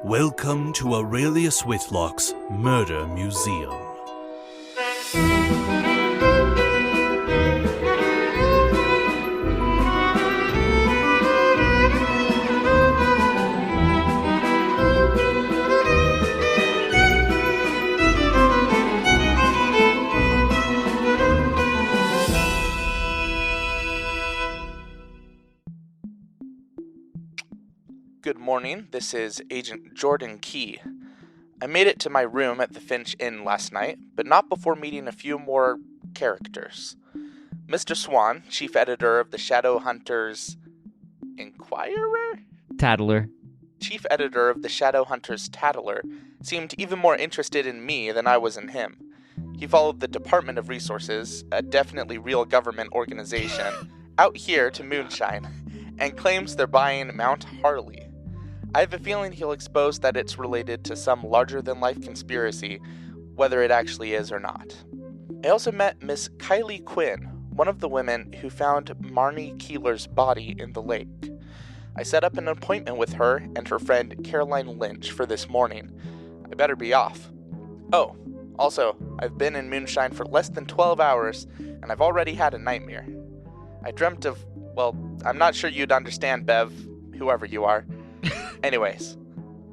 Welcome to Aurelius Whitlock's Murder Museum. Good morning, this is Agent Jordan Key. I made it to my room at the Finch Inn last night, but not before meeting a few more characters. Mr. Swan, chief editor of the Shadowhunters Inquirer? Tattler. Chief editor of the Shadowhunters Tattler seemed even more interested in me than I was in him. He followed the Department of Resources, a definitely real government organization, out here to Moonshine, and claims they're buying Mount Harley. I have a feeling he'll expose that it's related to some larger-than-life conspiracy, whether it actually is or not. I also met Miss Kylie Quinn, one of the women who found Marnie Keeler's body in the lake. I set up an appointment with her and her friend Caroline Lynch for this morning. I better be off. Oh, also, I've been in Moonshine for less than 12 hours, and I've already had a nightmare. I dreamt of, well, I'm not sure you'd understand, Bev, whoever you are. Anyways,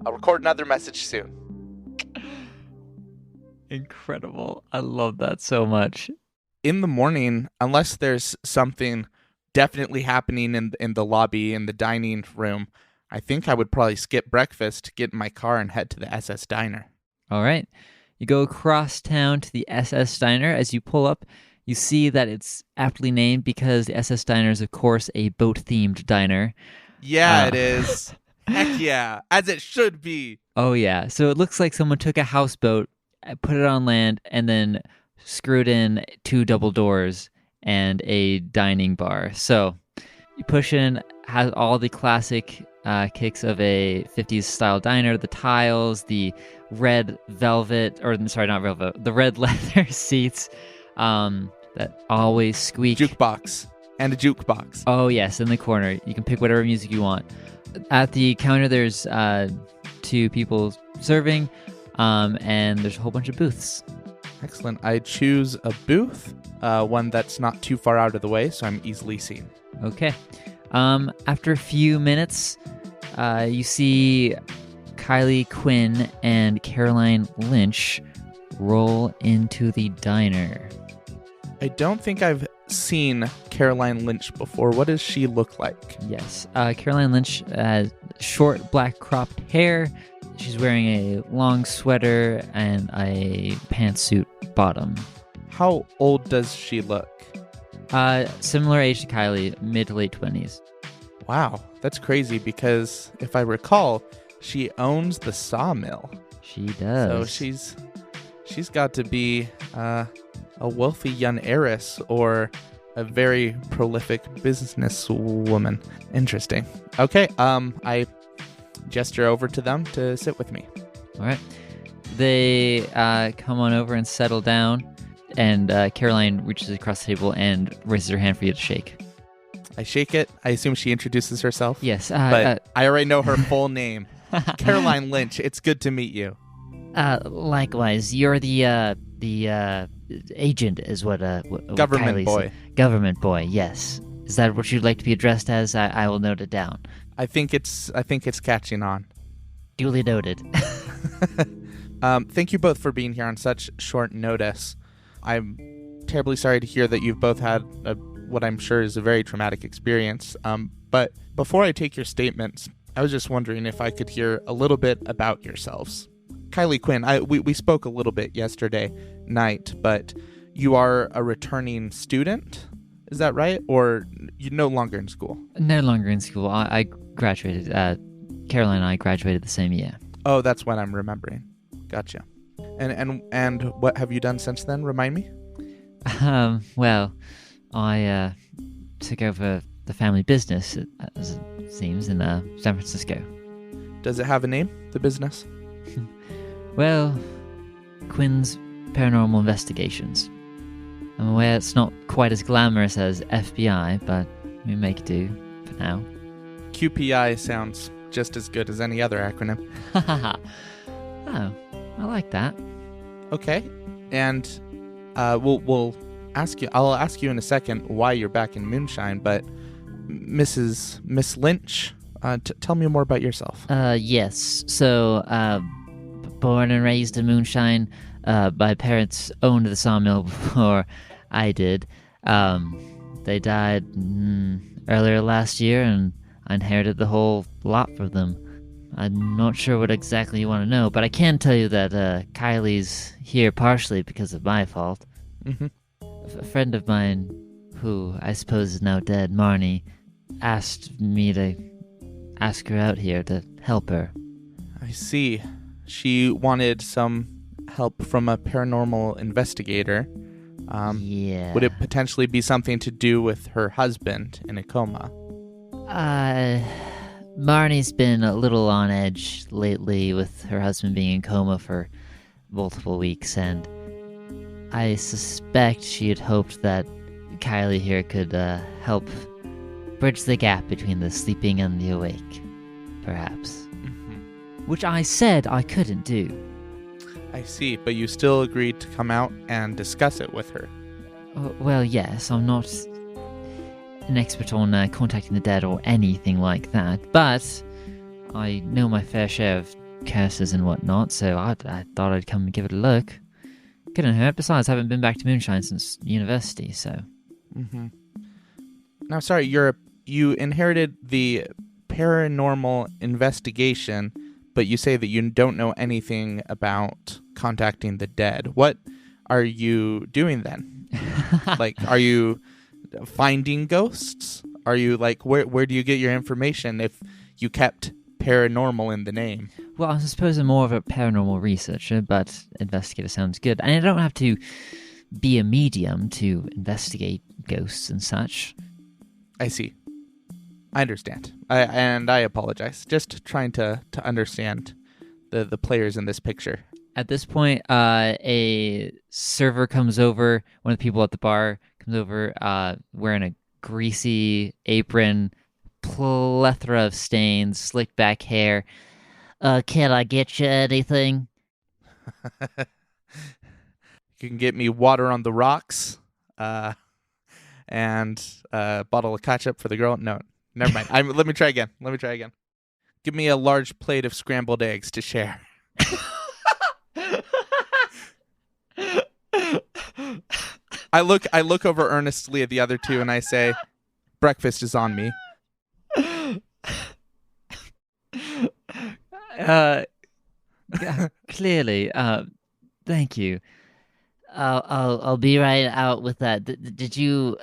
I'll record another message soon. Incredible. I love that so much. In the morning, unless there's something definitely happening in the lobby, in the dining room, I think I would probably skip breakfast, get in my car, and head to the SS Diner. All right. You go across town to the SS Diner. As you pull up, you see that it's aptly named because the SS Diner is, of course, a boat-themed diner. Yeah, it is. Heck yeah, as it should be. Oh, yeah. So it looks like someone took a houseboat, put it on land, and then screwed in 2 double doors and a dining bar. So you push in, has all the classic kicks of a 50s style diner, the tiles, the red velvet, or sorry, not velvet, the red leather seats that always squeak. Jukebox. And a jukebox. Oh, yes, in the corner. You can pick whatever music you want. At the counter, there's 2 people serving, and there's a whole bunch of booths. Excellent. I choose a booth, one that's not too far out of the way, so I'm easily seen. Okay. After a few minutes, you see Kylie Quinn and Caroline Lynch roll into the diner. I don't think I've seen Caroline Lynch before. What does she look like? Yes. Caroline Lynch has short black cropped hair. She's wearing a long sweater and a pantsuit bottom. How old does she look? Similar age to Kylie, mid to late 20s. Wow, that's crazy because if I recall, she owns the sawmill. She does. So she's got to be a wealthy young heiress or a very prolific businesswoman. Interesting. Okay, I gesture over to them to sit with me. All right. They come on over and settle down, and Caroline reaches across the table and raises her hand for you to shake. I shake it. I assume she introduces herself. Yes. But I already know her full name. Caroline Lynch, it's good to meet you. Likewise, you're the agent is what government Kylie boy. Said. Government boy, yes. Is that what you'd like to be addressed as? I will note it down. I think it's catching on. Duly noted. Thank you both for being here on such short notice. I'm terribly sorry to hear that you've both had what I'm sure is a very traumatic experience. But before I take your statements, I was just wondering if I could hear a little bit about yourselves. Kylie Quinn, we spoke a little bit yesterday night, but you are a returning student, is that right? Or you're no longer in school? No longer in school. I graduated. Caroline and I graduated the same year. Oh, that's what I'm remembering. Gotcha. And what have you done since then? Remind me. Well, I took over the family business, as it seems, in San Francisco. Does it have a name, the business? Well, Quinn's Paranormal Investigations. I'm aware it's not quite as glamorous as FBI, but we make do for now. QPI sounds just as good as any other acronym. Oh, I like that. Okay, and we'll ask you. I'll ask you in a second why you're back in Moonshine. But Miss Lynch, tell me more about yourself. Yes. So, born and raised in Moonshine. My parents owned the sawmill before I did. They died earlier last year, and I inherited the whole lot from them. I'm not sure what exactly you want to know, but I can tell you that Kylie's here partially because of my fault. Mm-hmm. A friend of mine, who I suppose is now dead, Marnie, asked me to ask her out here to help her. I see. She wanted some help from a paranormal investigator. Yeah. Would it potentially be something to do with her husband in a coma? Marnie's been a little on edge lately with her husband being in coma for multiple weeks, and I suspect she had hoped that Kylie here could help bridge the gap between the sleeping and the awake, perhaps. Mm-hmm. Which I said I couldn't do. I see, but you still agreed to come out and discuss it with her. Well, yes, I'm not an expert on contacting the dead or anything like that, but I know my fair share of curses and whatnot, so I thought I'd come and give it a look. Couldn't hurt. Besides, I haven't been back to Moonshine since university, so... Mm-hmm. Now, sorry, you inherited the paranormal investigation, but you say that you don't know anything about contacting the dead. What are you doing then? Like, are you finding ghosts? Are you like, where do you get your information if you kept paranormal in the name? Well, I suppose I'm more of a paranormal researcher, but investigator sounds good. And I don't have to be a medium to investigate ghosts and such. I see. I understand. I apologize. Just trying to understand the players in this picture. At this point, a server comes over, one of the people at the bar comes over, wearing a greasy apron, plethora of stains, slicked back hair. Can I get you anything? You can get me water on the rocks, and a bottle of ketchup for the girl. No, never mind. Let me try again. Give me a large plate of scrambled eggs to share. I look over earnestly at the other two and I say, breakfast is on me. Clearly, thank you. I'll be right out with that. Did you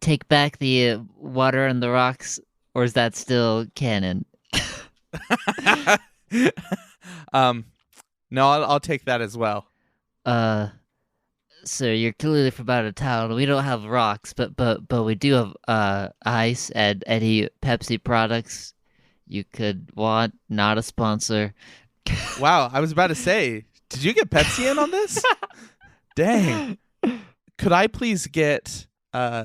take back the water and the rocks, or is that still canon? No, I'll take that as well. So you're clearly from out of town. We don't have rocks, but we do have ice and any Pepsi products you could want. Not a sponsor. Wow, I was about to say, did you get Pepsi in on this? Dang. Could I please get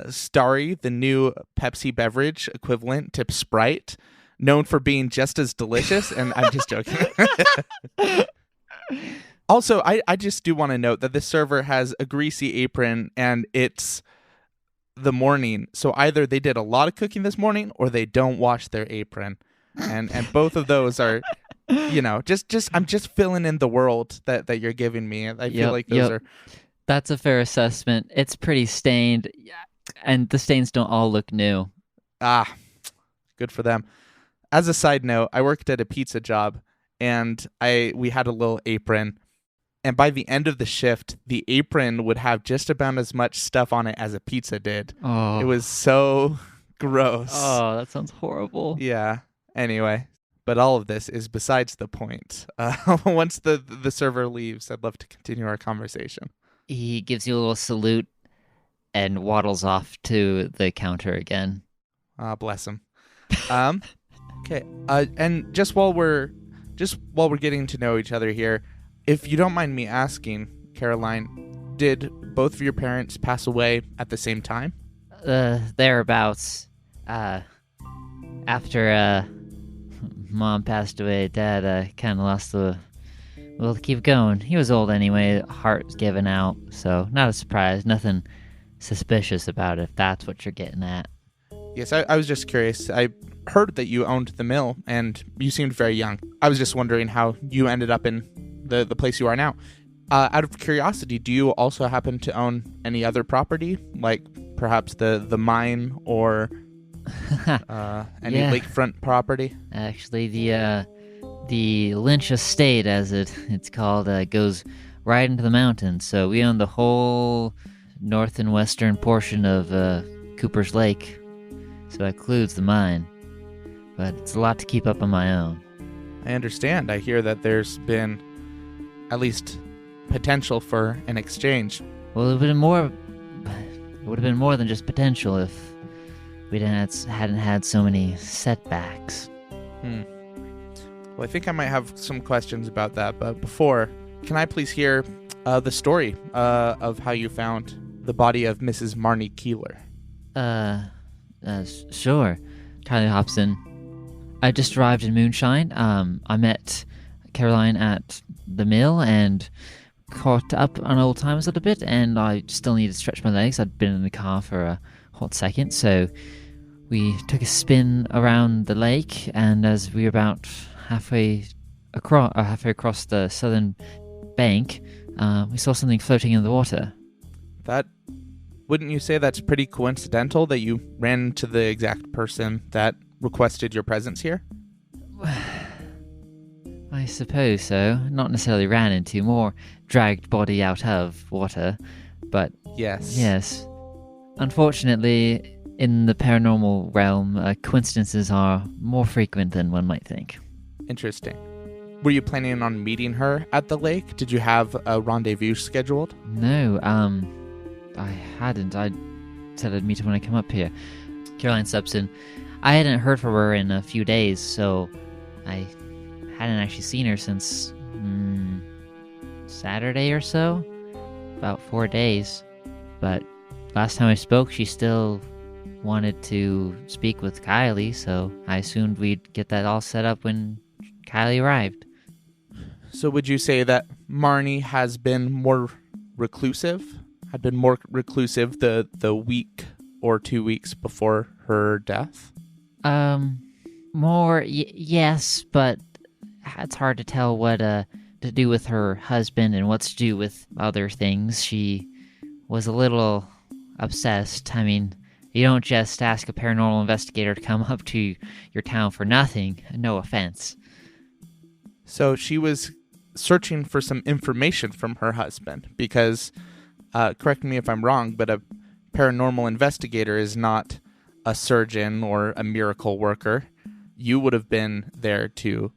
Starry, the new Pepsi beverage equivalent to Sprite, known for being just as delicious? And I'm just joking. Also, I just do want to note that this server has a greasy apron and it's the morning. So either they did a lot of cooking this morning or they don't wash their apron. And both of those are, I'm just filling in the world that you're giving me. I feel like those are... That's a fair assessment. It's pretty stained, and the stains don't all look new. Ah, good for them. As a side note, I worked at a pizza job, and we had a little apron. And by the end of the shift, the apron would have just about as much stuff on it as a pizza did. Oh. It was so gross. Oh, that sounds horrible. Yeah. Anyway, but all of this is besides the point. Once the server leaves, I'd love to continue our conversation. He gives you a little salute and waddles off to the counter again. Bless him. Okay. And just while we're getting to know each other here, if you don't mind me asking, Caroline, did both of your parents pass away at the same time? Thereabouts. After Mom passed away, Dad kind of lost the will to keep going. He was old anyway, heart was giving out, so not a surprise. Nothing suspicious about it, if that's what you're getting at. Yes, I was just curious. I heard that you owned the mill, and you seemed very young. I was just wondering how you ended up in the place you are now. Out of curiosity, do you also happen to own any other property, like perhaps the mine or any lakefront property? Actually, the Lynch Estate, as it's called, goes right into the mountains. So we own the whole north and western portion of Cooper's Lake. So that includes the mine. But it's a lot to keep up on my own. I understand. I hear that there's been at least potential for an exchange. Well, it would have been more than just potential if we hadn't had so many setbacks. Well, I think I might have some questions about that, but before, can I please hear the story of how you found the body of Mrs. Marnie Keeler? Sure. Kylie hops in. I just arrived in Moonshine. I met Caroline at the mill and caught up on old times a little bit, and I still needed to stretch my legs. I'd been in the car for a hot second, so we took a spin around the lake, and as we were about halfway across the southern bank, we saw something floating in the water. Wouldn't you say that's pretty coincidental that you ran into the exact person that requested your presence here? I suppose so. Not necessarily ran into, more dragged body out of water, but yes. Unfortunately, in the paranormal realm, coincidences are more frequent than one might think. Interesting. Were you planning on meeting her at the lake? Did you have a rendezvous scheduled? No, I hadn't. I said I'd meet her when I come up here. Caroline steps in. I hadn't heard from her in a few days, so I hadn't actually seen her since Saturday or so. About 4 days. But last time I spoke, she still wanted to speak with Kylie, so I assumed we'd get that all set up when Kylie arrived. So would you say that Marnie has been more reclusive? Had been more reclusive the week or 2 weeks before her death? Yes, but it's hard to tell what to do with her husband and what's to do with other things. She was a little obsessed. I mean, you don't just ask a paranormal investigator to come up to your town for nothing. No offense. So she was searching for some information from her husband because, correct me if I'm wrong, but a paranormal investigator is not a surgeon or a miracle worker. You would have been there to,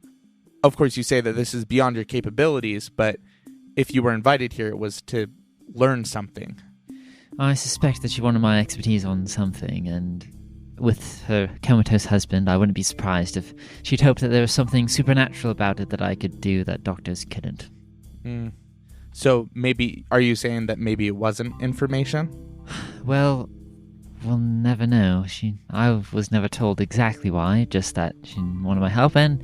of course you say that this is beyond your capabilities, but if you were invited here, it was to learn something. I suspect that she wanted my expertise on something, and with her comatose husband, I wouldn't be surprised if she'd hoped that there was something supernatural about it that I could do that doctors couldn't. So maybe, are you saying that maybe it wasn't information? Well, we'll never know. I was never told exactly why, just that she wanted my help, and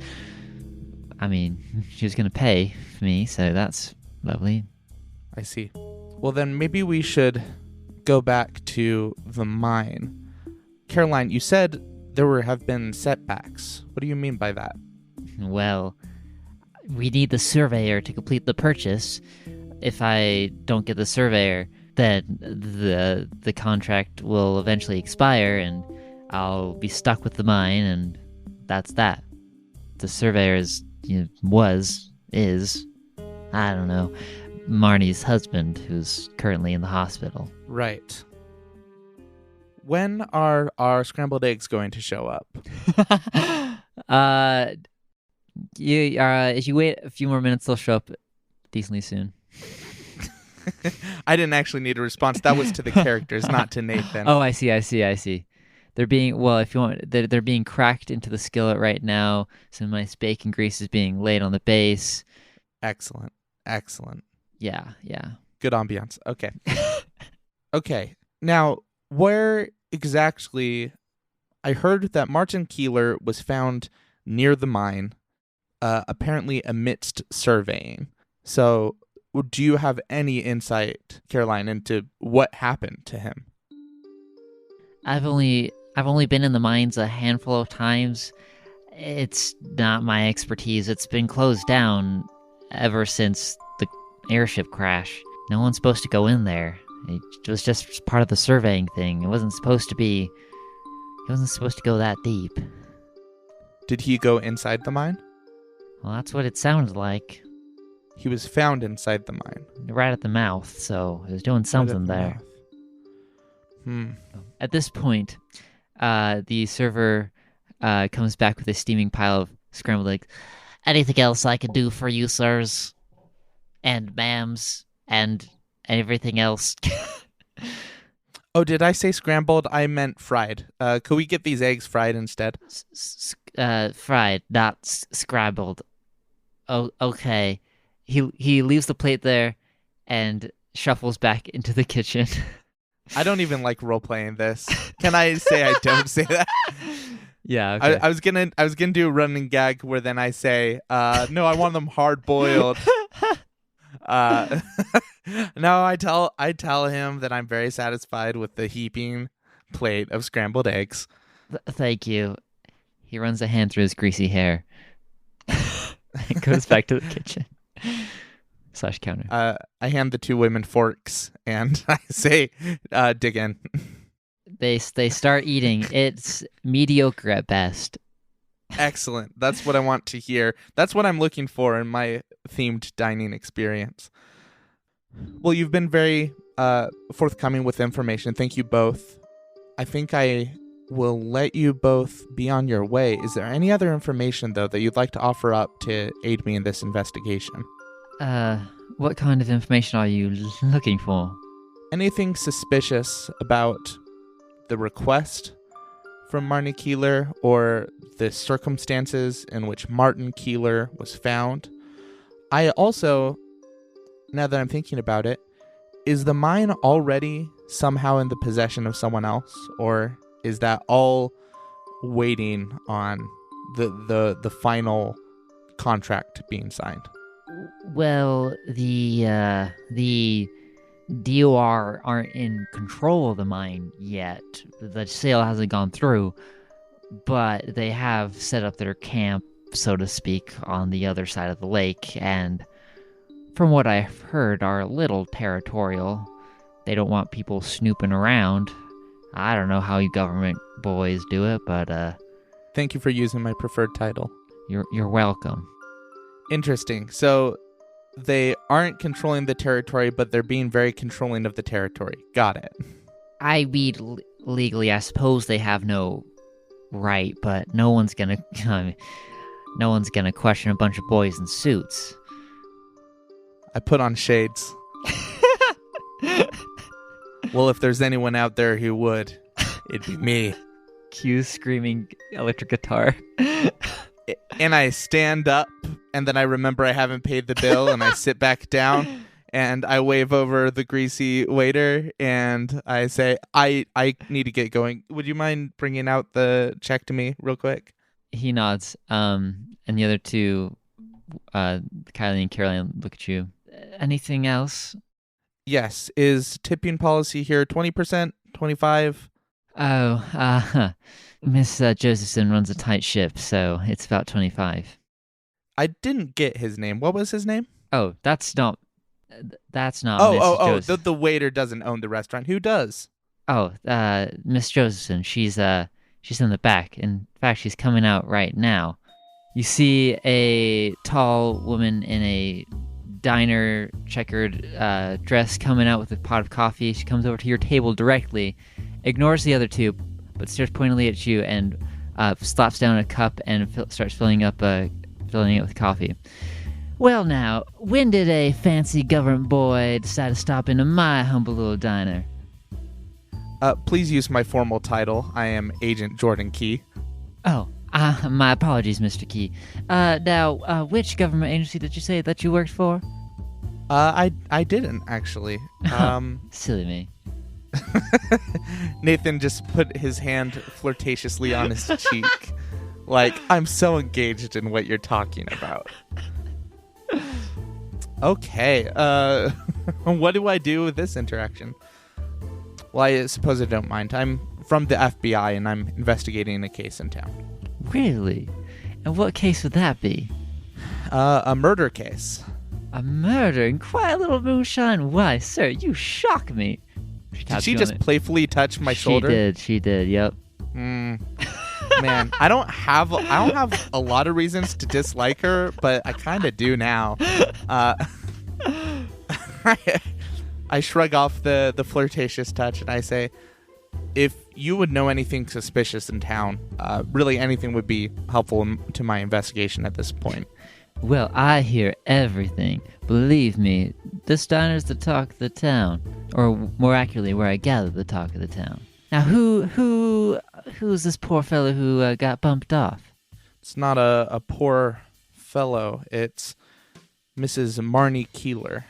I mean, she was going to pay for me, so that's lovely. I see. Well, then maybe we should go back to the mine. Caroline, you said there have been setbacks. What do you mean by that? Well, we need the surveyor to complete the purchase. If I don't get the surveyor, then the contract will eventually expire, and I'll be stuck with the mine, and that's that. The surveyor is, I don't know, Marnie's husband, who's currently in the hospital. Right. When are our scrambled eggs going to show up? If you wait a few more minutes, they'll show up decently soon. I didn't actually need a response. That was to the characters, not to Nathan. Oh, I see. They're being, well, if you want, they're being cracked into the skillet right now. Some nice bacon grease is being laid on the base. Excellent. Yeah. Good ambiance. Okay. Okay. Now, where exactly... I heard that Martin Keeler was found near the mine, apparently amidst surveying. So, do you have any insight, Caroline, into what happened to him? I've only been in the mines a handful of times. It's not my expertise. It's been closed down ever since the airship crash. No one's supposed to go in there. It was just part of the surveying thing. It wasn't supposed to go that deep. Did he go inside the mine? Well, that's what it sounded like. He was found inside the mine. Right at the mouth, so he was doing something there. At this point, the server comes back with a steaming pile of scrambled eggs. Anything else I can do for you, sirs? And ma'ams? And everything else? Oh, did I say scrambled? I meant fried. Could we get these eggs fried instead? Fried, not scrambled. Oh, okay. He leaves the plate there and shuffles back into the kitchen. I don't even like role-playing this. Can I say I don't say that? Yeah, okay. I was gonna do a running gag where then I say, no, I want them hard-boiled. No, I tell him that I'm very satisfied with the heaping plate of scrambled eggs. Thank you. He runs a hand through his greasy hair and goes back to the kitchen. / counter. I hand the two women forks and I say, dig in. They start eating. It's mediocre at best. Excellent. That's what I want to hear. That's what I'm looking for in my themed dining experience. Well, you've been very forthcoming with information. Thank you both. I think I will let you both be on your way. Is there any other information, though, that you'd like to offer up to aid me in this investigation? What kind of information are you looking for? Anything suspicious about the request from Marnie Keeler or the circumstances in which Martin Keeler was found? I also, now that I'm thinking about it, is the mine already somehow in the possession of someone else, or is that all waiting on the final contract being signed? Well, the DOR aren't in control of the mine yet. The sale hasn't gone through, but they have set up their camp, so to speak, on the other side of the lake, and from what I've heard, are a little territorial. They don't want people snooping around. I don't know how you government boys do it, but Thank you for using my preferred title. You're welcome. Interesting. So they aren't controlling the territory, but they're being very controlling of the territory. Got it. I mean, legally, I suppose they have no right, but no one's gonna question a bunch of boys in suits. I put on shades. Well, if there's anyone out there who would, it'd be me. Cue screaming electric guitar. And I stand up, and then I remember I haven't paid the bill, and I sit back down, and I wave over the greasy waiter, and I say, I need to get going. Would you mind bringing out the check to me real quick? He nods. And the other two, Kylie and Caroline, look at you. Anything else? Yes. Is tipping policy here 20%, 25%? Oh, Miss Josephson runs a tight ship, so it's about 25. I didn't get his name. What was his name? Oh, that's not Miss Oh, the waiter doesn't own the restaurant. Who does? Oh, Miss Josephson. She's in the back. In fact, she's coming out right now. You see a tall woman in a diner checkered dress coming out with a pot of coffee. She comes over to your table directly, ignores the other two, but stares pointedly at you and slaps down a cup and starts filling it with coffee. Well now, when did a fancy government boy decide to stop into my humble little diner? Please use my formal title. I am Agent Jordan Key. Oh, my apologies, Mr. Key. Now, which government agency did you say that you worked for? I didn't, actually. Silly me. Nathan just put his hand flirtatiously on his cheek. Like, I'm so engaged in what you're talking about. Okay, what do I do with this interaction? Well, I suppose I don't mind. I'm from the FBI, and I'm investigating a case in town. Really? And what case would that be? A murder case. A murder in quiet little Moonshine? Why, sir, you shock me. Did she just playfully touch my shoulder? She did, yep. Man, I don't have a lot of reasons to dislike her, but I kind of do now. I shrug off the flirtatious touch and I say, if you would know anything suspicious in town, really anything would be helpful to my investigation at this point. Well, I hear everything. Believe me, this diner's the talk of the town. Or more accurately, where I gather the talk of the town. Now, who's this poor fellow who got bumped off? It's not a poor fellow. It's Mrs. Marnie Keeler.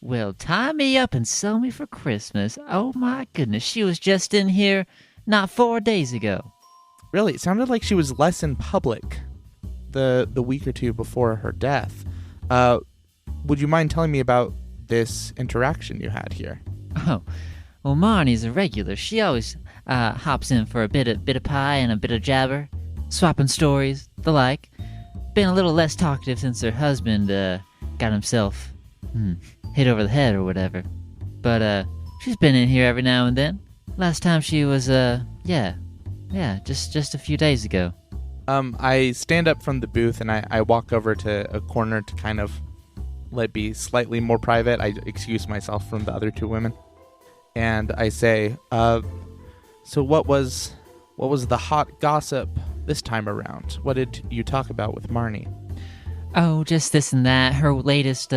Well, tie me up and sell me for Christmas. Oh, my goodness. She was just in here not 4 days ago. Really? It sounded like she was less in public the week or two before her death. Would you mind telling me about this interaction you had here? Oh, well, Marnie's a regular. She always hops in for a bit of pie and a bit of jabber, swapping stories, the like. Been a little less talkative since her husband got himself hit over the head or whatever. But she's been in here every now and then. Last time she was just a few days ago. I stand up from the booth and I walk over to a corner to kind of let it be slightly more private. I excuse myself from the other two women. And I say, so what was the hot gossip this time around? What did you talk about with Marnie? Oh, just this and that. Her latest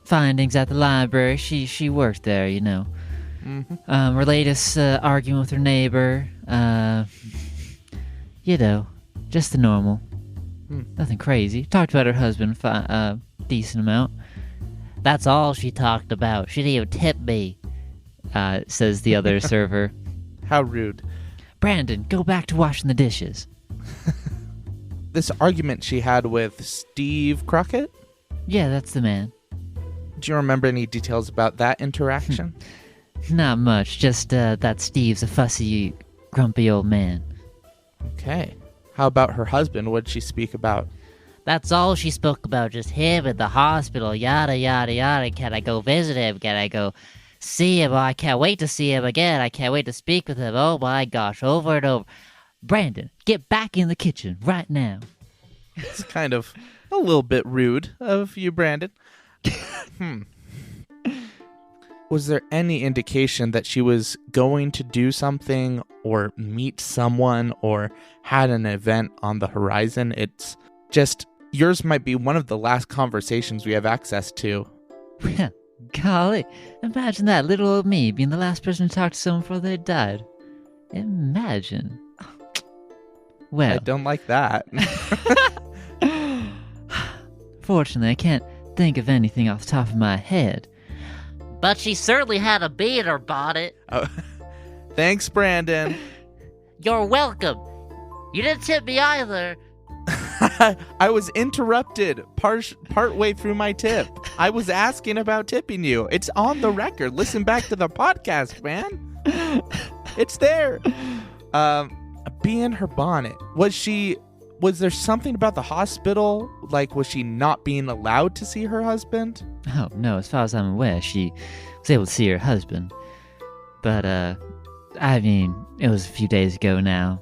findings at the library. She worked there, you know. Mm-hmm. Her latest argument with her neighbor. You know, just the normal. Nothing crazy. Talked about her husband decent amount. That's all she talked about. She didn't even tip me. Says the other server. How rude. Brandon, go back to washing the dishes. This argument she had with Steve Crockett? Yeah, that's the man. Do you remember any details about that interaction? Not much, just that Steve's a fussy, grumpy old man. Okay. How about her husband? What did she speak about? That's all she spoke about, just him in the hospital, yada, yada, yada. Can I go visit him? Can I go see him? Oh, I can't wait to see him again. I can't wait to speak with him. Oh, my gosh, over and over. Brandon, get back in the kitchen right now. It's kind of a little bit rude of you, Brandon. Was there any indication that she was going to do something or meet someone or had an event on the horizon? It's just, yours might be one of the last conversations we have access to. Well, golly, imagine that, little old me being the last person to talk to someone before they died. Imagine. Well, I don't like that. Fortunately, I can't think of anything off the top of my head. But she certainly had a bee in her bonnet. Oh, thanks, Brandon. You're welcome. You didn't tip me either. I was interrupted part way through my tip. I was asking about tipping you. It's on the record. Listen back to the podcast, man. It's there. A bee in her bonnet. Was there something about the hospital? Like, was she not being allowed to see her husband? Oh, no, as far as I'm aware, she was able to see her husband. But, I mean, it was a few days ago now.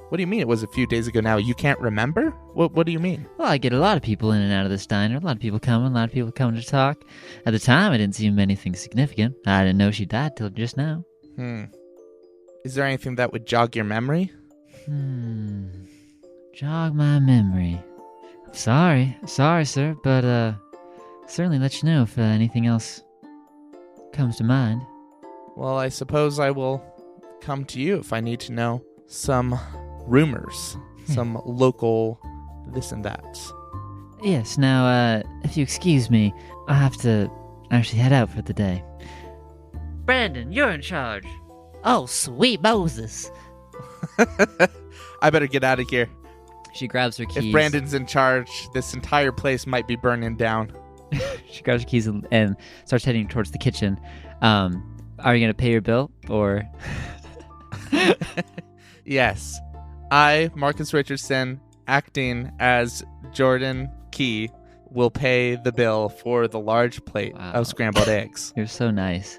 What do you mean it was a few days ago now? You can't remember? What do you mean? Well, I get a lot of people in and out of this diner. A lot of people coming to talk. At the time, it didn't seem anything significant. I didn't know she died till just now. Is there anything that would jog your memory? Jog my memory. Sorry, sir, but certainly let you know if anything else comes to mind. Well, I suppose I will come to you if I need to know some rumors, some local this and that. Yes, now, if you excuse me, I'll have to actually head out for the day. Brandon, you're in charge. Oh, sweet Moses. I better get out of here. She grabs her keys. If Brandon's in charge, this entire place might be burning down. She grabs her keys and starts heading towards the kitchen. Are you going to pay your bill, or? Yes. I, Marcus Richardson, acting as Jordan Key, will pay the bill for the large plate of scrambled eggs. You're so nice.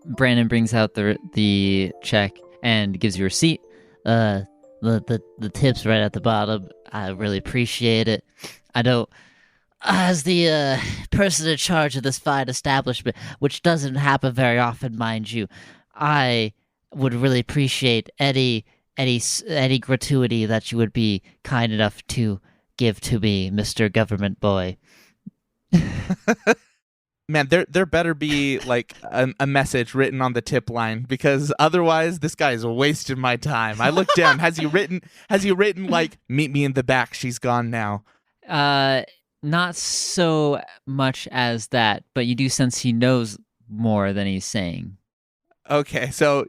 Brandon brings out the check and gives you a receipt. The tip's right at the bottom. I really appreciate it. I don't... As the person in charge of this fine establishment, which doesn't happen very often, mind you, I would really appreciate any gratuity that you would be kind enough to give to me, Mr. Government Boy. Man, there better be like a message written on the tip line, because otherwise this guy is wasting my time. I look down. Has he written like, meet me in the back, she's gone now? Not so much as that, but you do sense he knows more than he's saying. Okay, so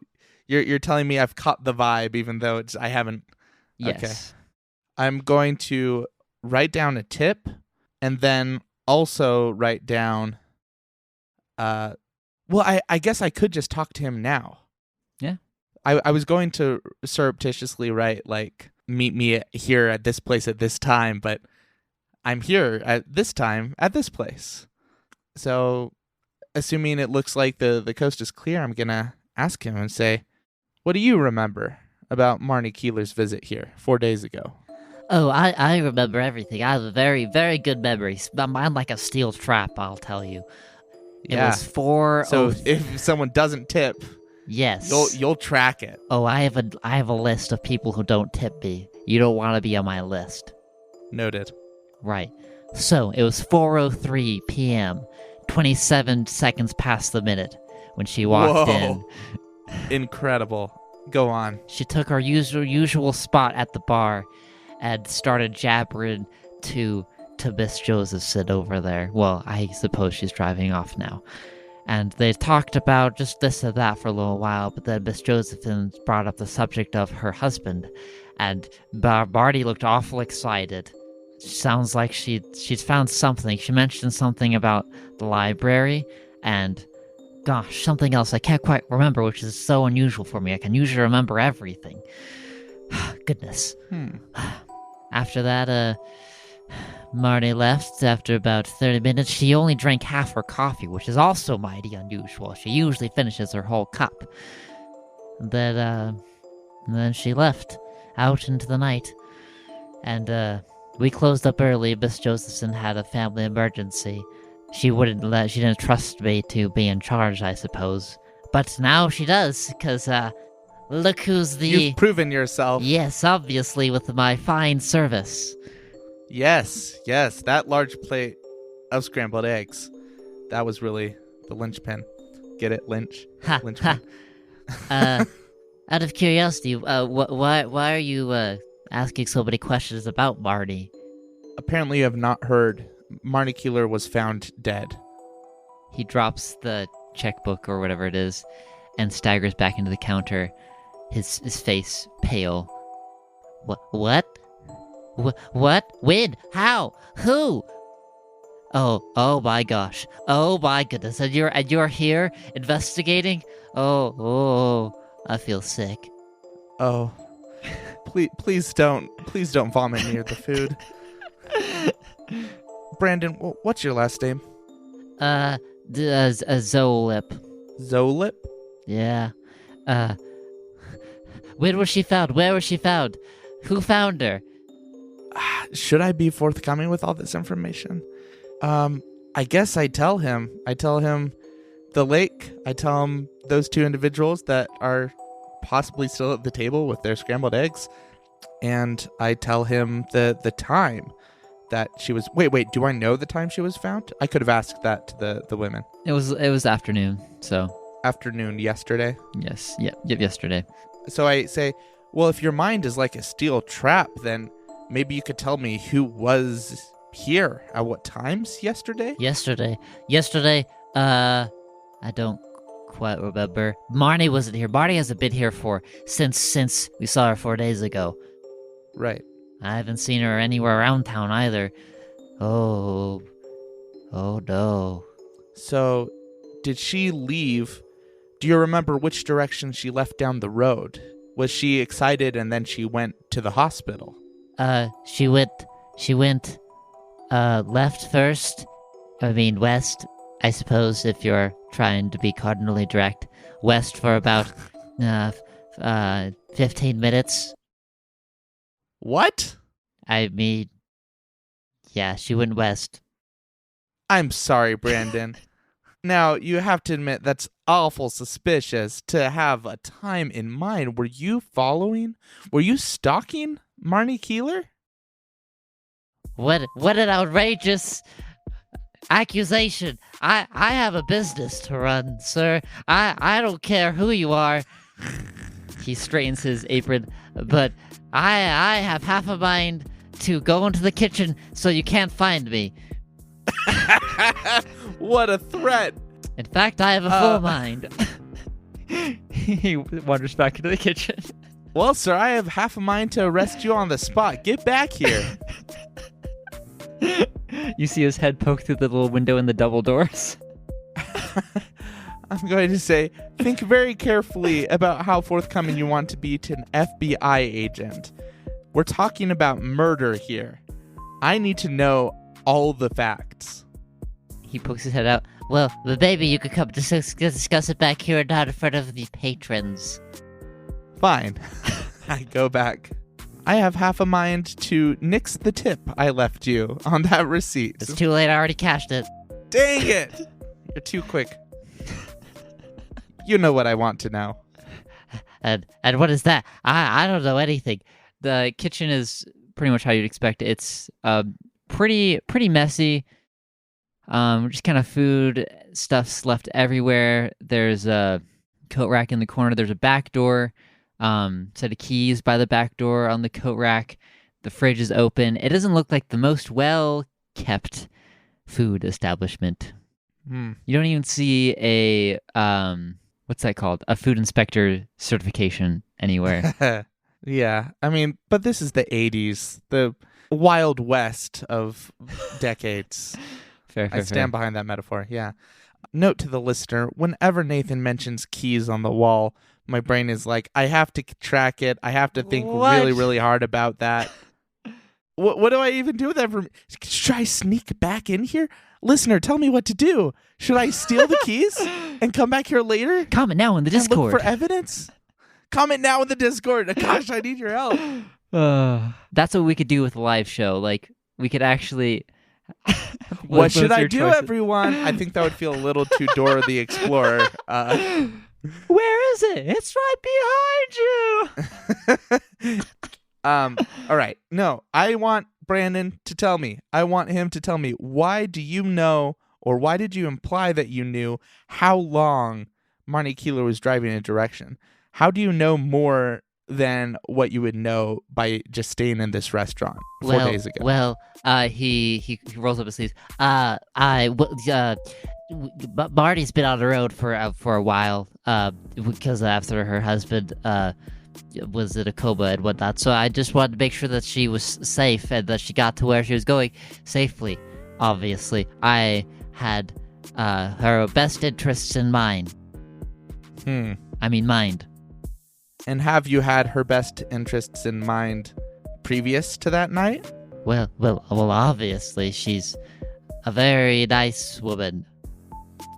you're telling me I've caught the vibe, even though I haven't. Yes. Okay. I'm going to write down a tip, and then also write down. Well, I guess I could just talk to him now. Yeah. I was going to surreptitiously write like, meet me here at this place at this time, but I'm here at this time at this place. So, assuming it looks like the coast is clear, I'm gonna ask him and say, what do you remember about Marnie Keeler's visit here 4 days ago? Oh, I remember everything. I have a very, very good memory. Mine like a steel trap, I'll tell you. It was 4. So if someone doesn't tip, yes, you'll track it. Oh, I have a list of people who don't tip me. You don't want to be on my list. Noted. Right. So it was 4:03 p.m., 27 seconds past the minute when she walked in. Incredible. Go on. She took her usual spot at the bar and started jabbering to Miss Josephson over there. Well, I suppose she's driving off now. And they talked about just this and that for a little while, but then Miss Josephson brought up the subject of her husband, and Marty looked awful excited. Sounds like she's found something. She mentioned something about the library, and gosh, something else I can't quite remember, which is so unusual for me. I can usually remember everything. Goodness. After that, Marty left after about 30 minutes. She only drank half her coffee, which is also mighty unusual. She usually finishes her whole cup. Then she left out into the night. And we closed up early. Miss Josephson had a family emergency. She didn't trust me to be in charge, I suppose. But now she does, because look who's the... You've proven yourself. Yes, obviously, with my fine service. Yes, that large plate of scrambled eggs. That was really the linchpin. Get it, Lynch? Ha, Linchpin. ha. Out of curiosity, why are you asking so many questions about Marnie? Apparently you have not heard. Marnie Keeler was found dead. He drops the checkbook or whatever it is and staggers back into the counter, his face pale. What? What? When? How? Who? Oh my gosh. Oh my goodness. And you're here investigating? Oh, I feel sick. Oh. Please don't vomit near the food. Brandon, what's your last name? Zolip. Zolip? Yeah. When was she found? Where was she found? Who found her? Should I be forthcoming with all this information? I guess I tell him. I tell him the lake. I tell him those two individuals that are possibly still at the table with their scrambled eggs. And I tell him the time that she was... Wait, do I know the time she was found? I could have asked that to the women. It was afternoon, so... Afternoon yesterday? Yes, yep, yesterday. So I say, well, if your mind is like a steel trap, then maybe you could tell me who was here at what times yesterday? Yesterday, I don't quite remember. Marnie wasn't here. Marnie hasn't been here since we saw her 4 days ago. Right. I haven't seen her anywhere around town either. Oh no. So, did she leave? Do you remember which direction she left down the road? Was she excited and then she went to the hospital? She went left first. I mean, west, I suppose, if you're trying to be cardinally direct. West for about, 15 minutes. What? I mean, yeah, she went west. I'm sorry, Brandon. Now, you have to admit that's awful suspicious to have a time in mind. Were you stalking Marnie Keeler? What an outrageous accusation. I have a business to run, sir. I don't care who you are. He straightens his apron. But I have half a mind to go into the kitchen so you can't find me. What a threat. In fact, I have a full mind. He wanders back into the kitchen. Well, sir, I have half a mind to arrest you on the spot. Get back here. You see his head poke through the little window in the double doors. I'm going to say, think very carefully about how forthcoming you want to be to an FBI agent. We're talking about murder here. I need to know all the facts. He pokes his head out. Well, but baby, you could come discuss it back here and not in front of the patrons. Fine. I go back. I have half a mind to nix the tip I left you on that receipt. It's too late, I already cashed it. Dang it! You're too quick. You know what I want to know. And what is that? I don't know anything. The kitchen is pretty much how you'd expect it. It's pretty messy. Just kind of food stuff's left everywhere. There's a coat rack in the corner. There's a back door. Set of keys by the back door on the coat rack. The fridge is open. It doesn't look like the most well-kept food establishment. You don't even see a, what's that called? A food inspector certification anywhere. Yeah, I mean, but this is the 80s, the Wild West of decades. Fair. I stand behind that metaphor, yeah. Note to the listener, whenever Nathan mentions keys on the wall, my brain is like, I have to track it. I have to think really, really hard about that. What do I even do with that? Should I sneak back in here? Listener, tell me what to do. Should I steal the keys and come back here later? Comment now in the Discord. Look for evidence? Comment now in the Discord. Gosh, I need your help. That's what we could do with a live show. Like, we could actually... What should I do, everyone? I think that would feel a little too Dora the Explorer. Where is it? It's right behind you. All right. No, I want Brandon to tell me. I want him to tell me, why do you know, or why did you imply that you knew how long Marnie Keeler was driving in a direction? How do you know more than what you would know by just staying in this restaurant 4 days ago? Well, he rolls up his sleeves. Marty's been on the road for a while, because after her husband was in a coma and whatnot. So I just wanted to make sure that she was safe and that she got to where she was going safely. Obviously, I had her best interests in mind. I mean, mind. And have you had her best interests in mind previous to that night? Well, obviously, she's a very nice woman.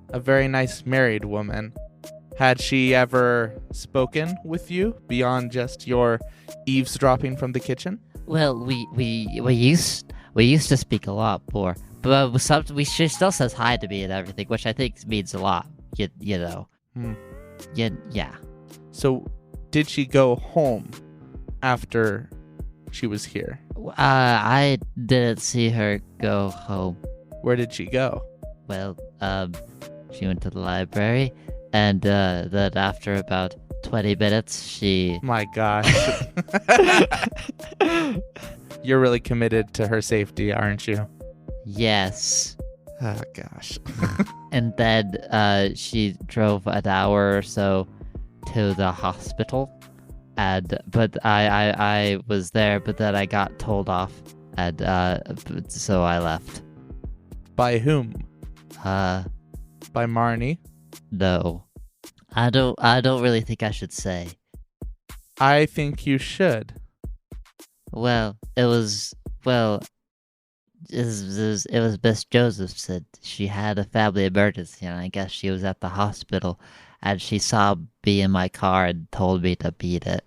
A very nice married woman. Had she ever spoken with you beyond just your eavesdropping from the kitchen? Well, we used to speak a lot more, but she still says hi to me and everything, which I think means a lot. You know. Yeah. So, did she go home after she was here? I didn't see her go home. Where did she go? Well, she went to the library, and then after about 20 minutes, she... My gosh. You're really committed to her safety, aren't you? Yes. Oh, gosh. And then she drove an hour or so to the hospital. and but I was there, but then I got told off, and so I left. By whom? Uh, By Marnie? no, I don't really think I should say. I think you should. Well, it was Miss Joseph said she had a family emergency, and I guess she was at the hospital, and she saw me in my car and told me to beat it.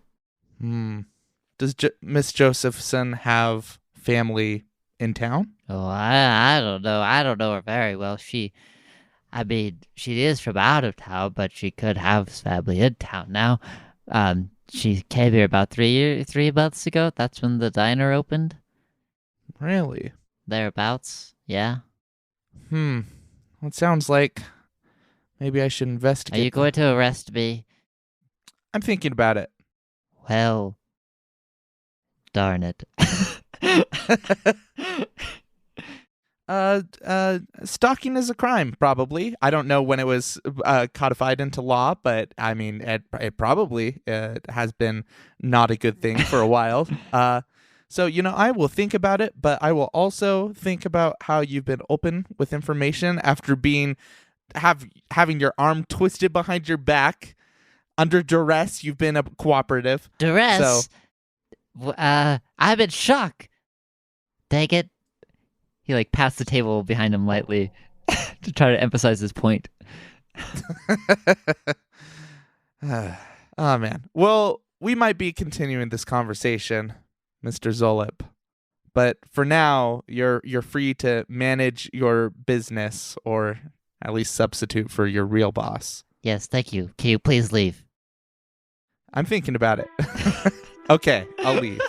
Does Miss Josephson have family in town? Oh, I don't know. I don't know her very well. I mean, she is from out of town, but she could have family in town now. She came here about 3 months ago. That's when the diner opened. Really? Thereabouts, yeah. Well, it sounds like maybe I should Are investigate. you going to arrest me? I'm thinking about it. Well, darn it. Stalking is a crime, probably. I don't know when it was codified into law, but I mean, it probably has been not a good thing for a while. So, I will think about it, but I will also think about how you've been open with information after having your arm twisted behind your back under duress. You've been cooperative. Duress? So, I'm in shock. Dang it. He passed the table behind him lightly to try to emphasize his point. oh man. Well, we might be continuing this conversation, Mr. Zolip. But for now, you're free to manage your business, or at least substitute for your real boss. Yes, thank you. Can you please leave? I'm thinking about it. Okay, I'll leave.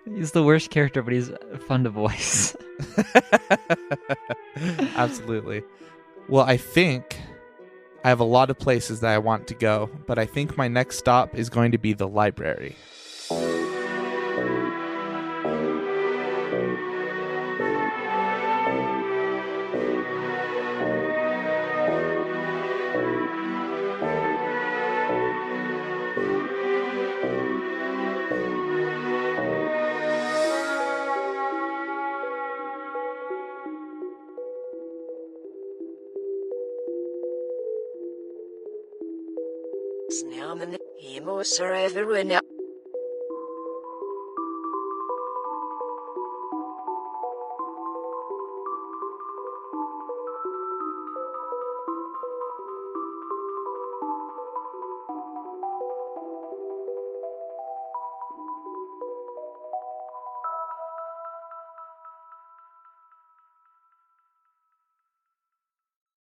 He's the worst character, but he's fun to voice. Absolutely. Well, I think I have a lot of places that I want to go, but I think my next stop is going to be the library. Snelmen, hemos everyone